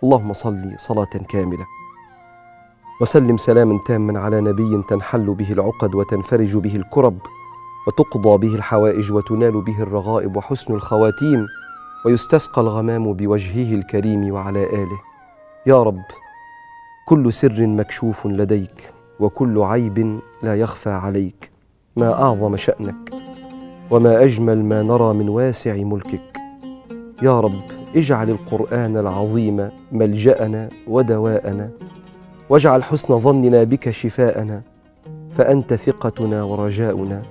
اللهم صل صلاة كاملة وسلم سلاما تاما على نبي تنحل به العقد وتنفرج به الكرب وتقضى به الحوائج وتنال به الرغائب وحسن الخواتيم ويستسقى الغمام بوجهه الكريم وعلى آله. يا رب، كل سر مكشوف لديك وكل عيب لا يخفى عليك. ما أعظم شأنك وما أجمل ما نرى من واسع ملكك. يا رب، اجعل القرآن العظيم ملجأنا ودواءنا، واجعل حسن ظننا بك شفاءنا، فأنت ثقتنا ورجاؤنا.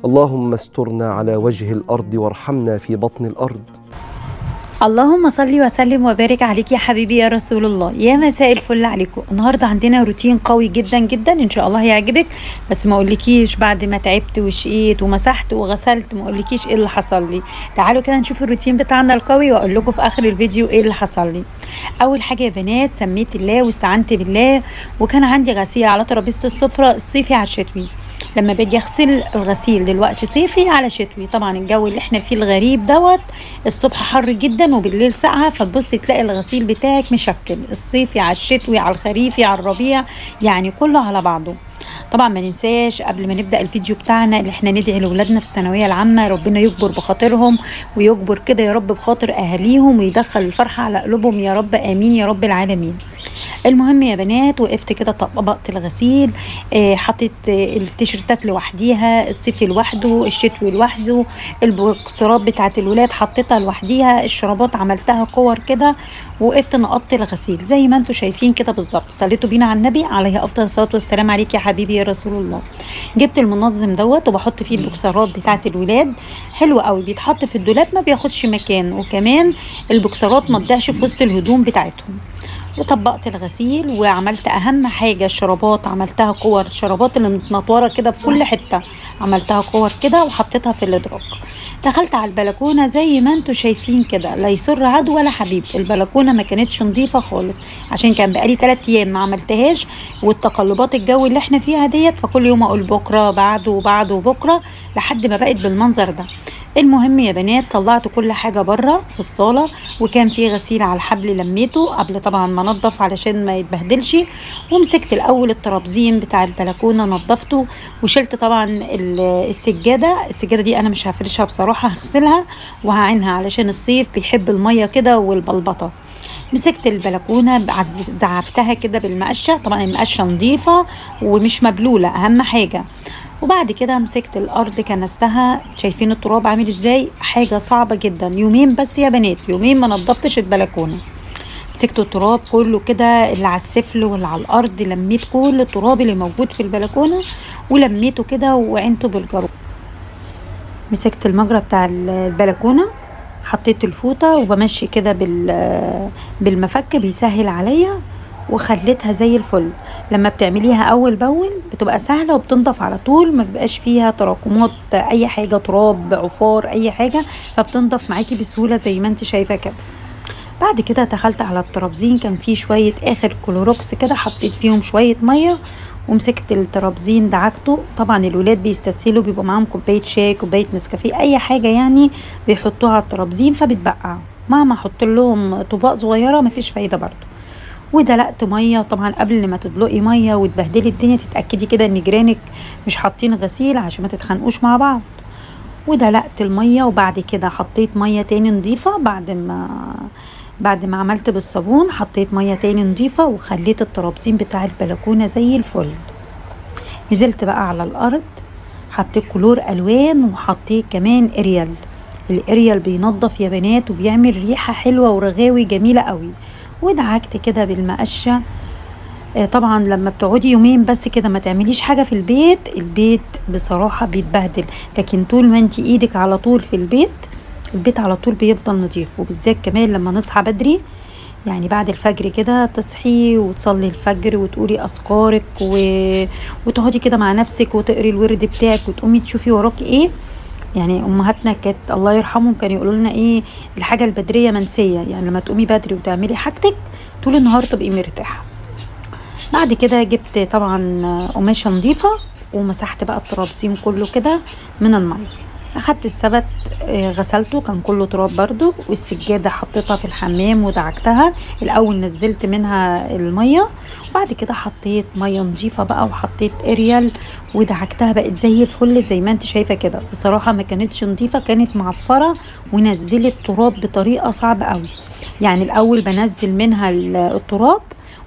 اللهم استرنا على وجه الأرض وارحمنا في بطن الأرض. اللهم صل وسلم وبارك عليك يا حبيبي يا رسول الله. يا مساء الفل عليكم. النهارده عندنا روتين قوي جدا جدا ان شاء الله هيعجبك، بس ما اقولكيش بعد ما تعبت وشقيت ومسحت وغسلت ما اقولكيش ايه اللي حصل لي. تعالوا كده نشوف الروتين بتاعنا القوي واقول لكم في اخر الفيديو ايه اللي حصل لي. اول حاجه يا بنات، سميت الله واستعنت بالله، وكان عندي غسيل على ترابيزه السفره الصيفي على الشتوي. لما باجي اغسل الغسيل دلوقتي صيفي على شتوي، طبعا الجو اللي احنا فيه الغريب دوت، الصبح حر جدا وبالليل ساقعه، فتبصي تلاقي الغسيل بتاعك مشكل، الصيفي على الشتوي على الخريفي على الربيع، يعني كله على بعضه. طبعا ما ننساش قبل ما نبدا الفيديو بتاعنا اللي احنا ندعي لاولادنا في الثانويه العامه، ربنا يجبر بخاطرهم ويجبر كده يا رب بخاطر اهاليهم ويدخل الفرحه على قلوبهم يا رب، امين يا رب العالمين. المهم يا بنات، وقفت كده طبقت الغسيل، حطيت التيشيرتات لوحديها، الصيفي لوحده، الشتوي لوحده، البوكسرات بتاعت الولاد حطيتها لوحديها، الشرابات عملتها كور كده، وقفت نقطت الغسيل زي ما انتم شايفين كده بالظبط. صليتوا بينا على النبي عليه افضل الصلاه والسلام عليك يا حبيبي يا رسول الله. جبت المنظم دوت وبحط فيه البوكسرات بتاعت الولاد، حلو قوي، بيتحط في الدولاب ما بياخدش مكان، وكمان البوكسرات ما تضيعش في وسط الهدوم بتاعتهم. وطبقت الغسيل وعملت اهم حاجه الشرابات، عملتها كور، الشرابات اللي متنطوره كده في كل حته عملتها كور كده وحطيتها في الادراج. دخلت على البلكونه زي ما انتم شايفين كده، لا يسر عدو ولا حبيب. البلكونه ما كانتش نظيفه خالص عشان كان بقالي 3 ايام ما عملتهاش، والتقلبات الجو اللي احنا فيها ديت، فكل يوم اقول بكره بعده وبعده وبكره لحد ما بقت بالمنظر ده. المهم يا بنات، طلعت كل حاجه بره في الصاله، وكان في غسيل على الحبل لميته قبل طبعا ما انضف علشان ما يتبهدلش، ومسكت الاول الترابزين بتاع البلكونه نضفته، وشلت طبعا السجاده دي انا مش هفرشها بصراحه، هغسلها وهعينها علشان الصيف بيحب الميه كده والبلبطه. مسكت البلكونه زعفتها كده بالمقشه، طبعا المقشه نظيفه ومش مبلوله اهم حاجه. وبعد كده مسكت الارض كنستها، شايفين التراب عامل ازاي، حاجه صعبه جدا. يومين بس يا بنات، يومين ما نضفتش البلكونه. مسكت التراب كله كده اللي على السفل واللي على الارض، لميت كل التراب اللي موجود في البلكونه ولميته كده وعينته بالجرو. مسكت المجرى بتاع البلكونه، حطيت الفوطه وبمشي كده بالمفك بيسهل عليا، وخليتها زي الفل. لما بتعمليها اول باول بتبقى سهله وبتنضف على طول، ما بيبقاش فيها تراكمات اي حاجه، تراب عفار اي حاجه، فبتنضف معاكي بسهوله زي ما انت شايفه كده. بعد كده دخلت على الترابزين، كان فيه شويه اخر كلوروكس كده، حطيت فيهم شويه ميه ومسكت الترابزين دعكته. طبعا الولاد بيستسهلوا، بيبقى معاهم كوبايه شاي كوبايه نسكافيه اي حاجه يعني بيحطوها على الترابزين فبتبقع، مهما احط لهم طباق صغيره مفيش فايده برضو. ودلقت ميه، طبعا قبل ما تدلقي ميه وتبهدلي الدنيا تتاكدي كده ان جيرانك مش حاطين غسيل عشان ما تتخانقوش مع بعض. ودلقت الميه، وبعد كده حطيت ميه تاني نظيفه، بعد ما عملت بالصابون حطيت ميه تاني نظيفه، وخليت الترابزين بتاع البلكونه زي الفل. نزلت بقى على الارض، حطيت كلور الوان وحطيت كمان اريال. الاريال بينظف يا بنات وبيعمل ريحه حلوه ورغاوي جميله قوي. ودعكت كده بالمقشه. طبعا لما بتقعدي يومين بس كده ما تعمليش حاجه في البيت بصراحه بيتبهدل، لكن طول ما انت ايدك على طول في البيت على طول بيفضل نظيف. وبالذات كمان لما نصحى بدري، يعني بعد الفجر كده تصحي وتصلي الفجر وتقولي اذكارك وتقعدي كده مع نفسك وتقري الورد بتاعك وتقومي تشوفي وراكي ايه. يعني امهاتنا كانت الله يرحمهم كانوا يقولوا لنا ايه، الحاجه البدريه منسيه، يعني لما تقومي بدري وتعملي حاجتك طول النهار تبقي مرتاحه. بعد كده جبت طبعا قماشه نظيفه ومسحت بقى الترابزين كله كده من الميه. اخدت السبت غسلته، كان كله تراب برضو، والسجادة حطيتها في الحمام ودعكتها الاول، نزلت منها المية وبعد كده حطيت مية نظيفة بقى وحطيت اريال ودعكتها، بقت زي الفل زي ما انت شايفة كده. بصراحة ما كانتش نظيفة، كانت معفرة ونزلت تراب بطريقة صعبة قوي. يعني الاول بنزل منها التراب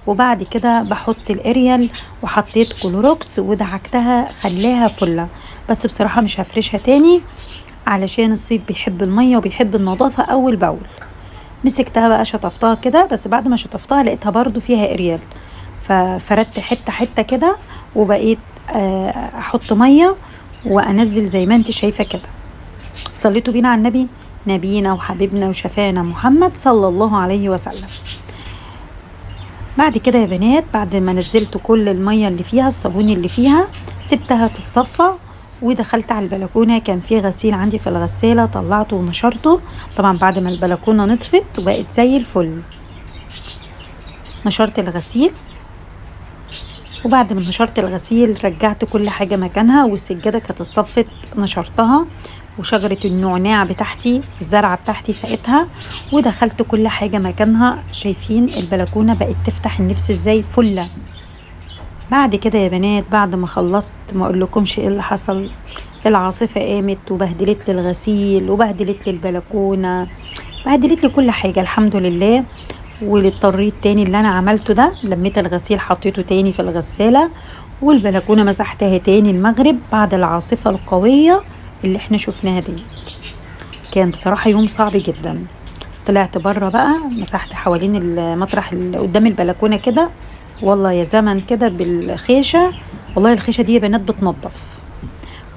وبعد كده بحط الاريال وحطيت كلوروكس ودعكتها خلاها فله. بس بصراحة مش هفرشها تاني علشان الصيف بيحب المية وبيحب النظافة اول باول. مسكتها بقى شطفتها كده، بس بعد ما شطفتها لقيتها برضو فيها اريال، ففردت حتة حتة كده وبقيت احط مية وانزل زي ما انت شايفة كده. صليتوا بينا على النبي، نبينا وحبيبنا وشفانا محمد صلى الله عليه وسلم. بعد كده يا بنات، بعد ما نزلت كل المية اللي فيها الصابون اللي فيها، سبتها تتصفى ودخلت على البلكونة. كان في غسيل عندي في الغسالة، طلعته ونشرته طبعا بعد ما البلكونة نطفت وبقت زي الفل. نشرت الغسيل، وبعد ما نشرت الغسيل رجعت كل حاجة مكانها، والسجادة كانت اتصفت نشرتها، وشجرة النعناع بتاعتي الزرعة بتاعتي سقتها، ودخلت كل حاجة مكانها. شايفين البلكونة بقت تفتح النفس ازاي فلة. بعد كده يا بنات، بعد ما خلصت ما اقولكمش ايه اللي حصل. العاصفة قامت وبهدلت لي الغسيل وبهدلت لي البلكونة، بهدلت لي كل حاجة الحمد لله. واضطريت تاني اللي انا عملته ده، لميت الغسيل حطيته تاني في الغسالة، والبلكونة مسحتها تاني المغرب بعد العاصفة القوية اللي احنا شفناها دي. كان بصراحة يوم صعب جدا. طلعت بره بقى، مسحت حوالين المطرح اللي قدام البلكونة كده، والله يا زمن كده بالخيشة. والله الخيشة دي يا بنات بتنظف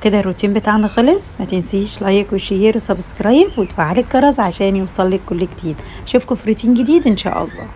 كده. الروتين بتاعنا خلص. ما تنسيش لايك وشير وسبسكرايب وتفعلي الجرس عشان يوصلك كل جديد. اشوفكم في روتين جديد ان شاء الله.